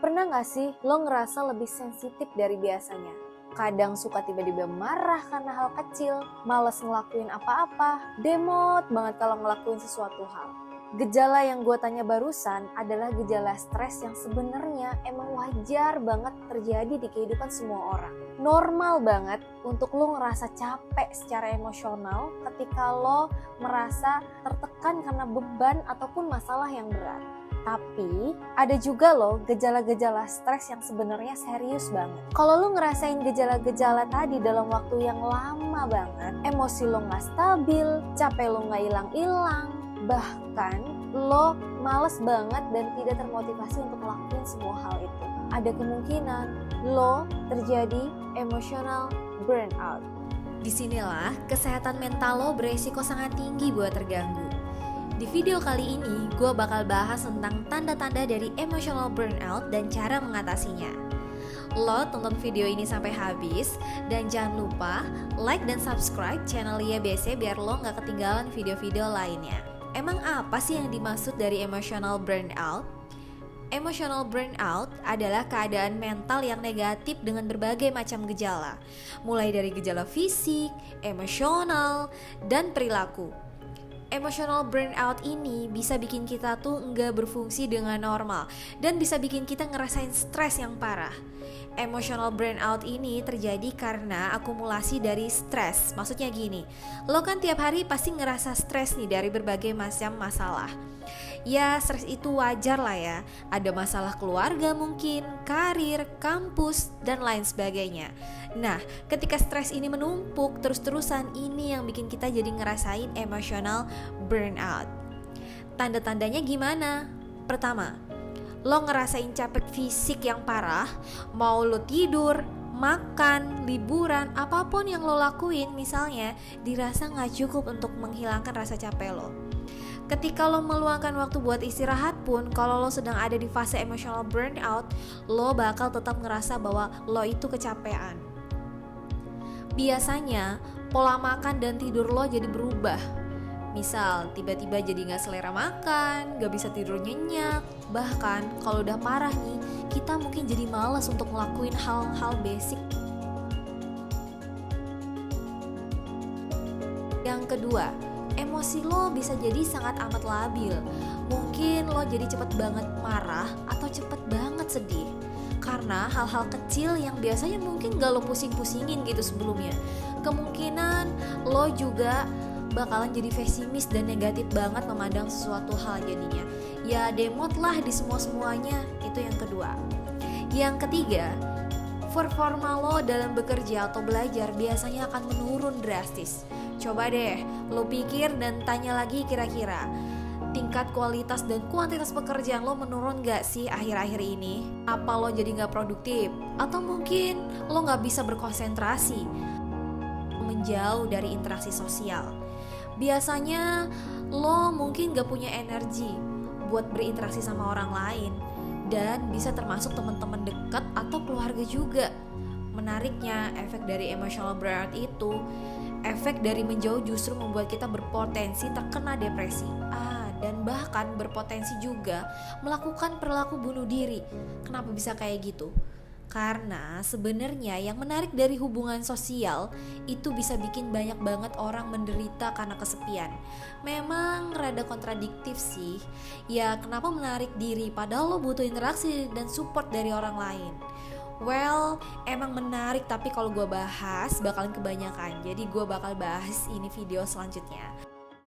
Pernah gak sih lo ngerasa lebih sensitif dari biasanya? Kadang suka tiba-tiba marah karena hal kecil, males ngelakuin apa-apa, demot banget kalau ngelakuin sesuatu hal. Gejala yang gue tanya barusan adalah gejala stres yang sebenarnya emang wajar banget terjadi di kehidupan semua orang. Normal banget untuk lo ngerasa capek secara emosional ketika lo merasa tertekan karena beban ataupun masalah yang berat. Tapi ada juga loh gejala-gejala stres yang sebenarnya serius banget. Kalau lo ngerasain gejala-gejala tadi dalam waktu yang lama banget, emosi lo gak stabil, capek lo gak hilang-hilang, bahkan lo males banget dan tidak termotivasi untuk ngelakuin semua hal itu, ada kemungkinan lo terjadi emotional burnout. Disinilah kesehatan mental lo beresiko sangat tinggi buat terganggu. Di video kali ini, gue bakal bahas tentang tanda-tanda dari emotional burnout dan cara mengatasinya. Lo tonton video ini sampai habis, dan jangan lupa like dan subscribe channel YBC biar lo gak ketinggalan video-video lainnya. Emang apa sih yang dimaksud dari emotional burnout? Emotional burnout adalah keadaan mental yang negatif dengan berbagai macam gejala, mulai dari gejala fisik, emosional, dan perilaku. Emotional burnout ini bisa bikin kita tuh nggak berfungsi dengan normal dan bisa bikin kita ngerasain stres yang parah. Emotional burnout ini terjadi karena akumulasi dari stres. Maksudnya gini, lo kan tiap hari pasti ngerasa stres nih dari berbagai macam masalah. Ya, stres itu wajar lah ya. Ada masalah keluarga mungkin, karir, kampus, dan lain sebagainya. Nah, ketika stres ini menumpuk terus-terusan, ini yang bikin kita jadi ngerasain emotional burnout. Tanda-tandanya gimana? Pertama, lo ngerasain capek fisik yang parah, mau lo tidur, makan, liburan, apapun yang lo lakuin misalnya dirasa gak cukup untuk menghilangkan rasa capek lo. Ketika lo meluangkan waktu buat istirahat pun, kalau lo sedang ada di fase emotional burnout, lo bakal tetap ngerasa bahwa lo itu kecapean. Biasanya, pola makan dan tidur lo jadi berubah. Misal, tiba-tiba jadi gak selera makan, gak bisa tidur nyenyak. Bahkan, kalau udah parah nih, kita mungkin jadi malas untuk ngelakuin hal-hal basic. Yang kedua, emosi lo bisa jadi sangat amat labil. Mungkin lo jadi cepet banget marah atau cepet banget sedih karena hal-hal kecil yang biasanya mungkin gak lo pusing-pusingin gitu sebelumnya. Kemungkinan lo juga bakalan jadi pesimis dan negatif banget memandang sesuatu hal jadinya. Ya demot lah di semua-semuanya. Itu yang kedua. Yang ketiga, performa lo dalam bekerja atau belajar biasanya akan menurun drastis. Coba deh, lo pikir dan tanya lagi kira-kira tingkat kualitas dan kuantitas pekerjaan lo menurun gak sih akhir-akhir ini? Apa lo jadi gak produktif? Atau mungkin lo gak bisa berkonsentrasi? Menjauh dari interaksi sosial. Biasanya lo mungkin gak punya energi buat berinteraksi sama orang lain. Dan bisa termasuk teman-teman dekat atau keluarga juga. Menariknya, efek dari emotional burnout itu, efek dari menjauh justru membuat kita berpotensi terkena depresi. Dan bahkan berpotensi juga melakukan perilaku bunuh diri. Kenapa bisa kayak gitu? Karena sebenarnya yang menarik dari hubungan sosial itu bisa bikin banyak banget orang menderita karena kesepian. Memang rada kontradiktif sih. Ya kenapa menarik diri padahal lo butuh interaksi dan support dari orang lain. Well, emang menarik tapi kalau gue bahas bakalan kebanyakan. Jadi gue bakal bahas ini video selanjutnya.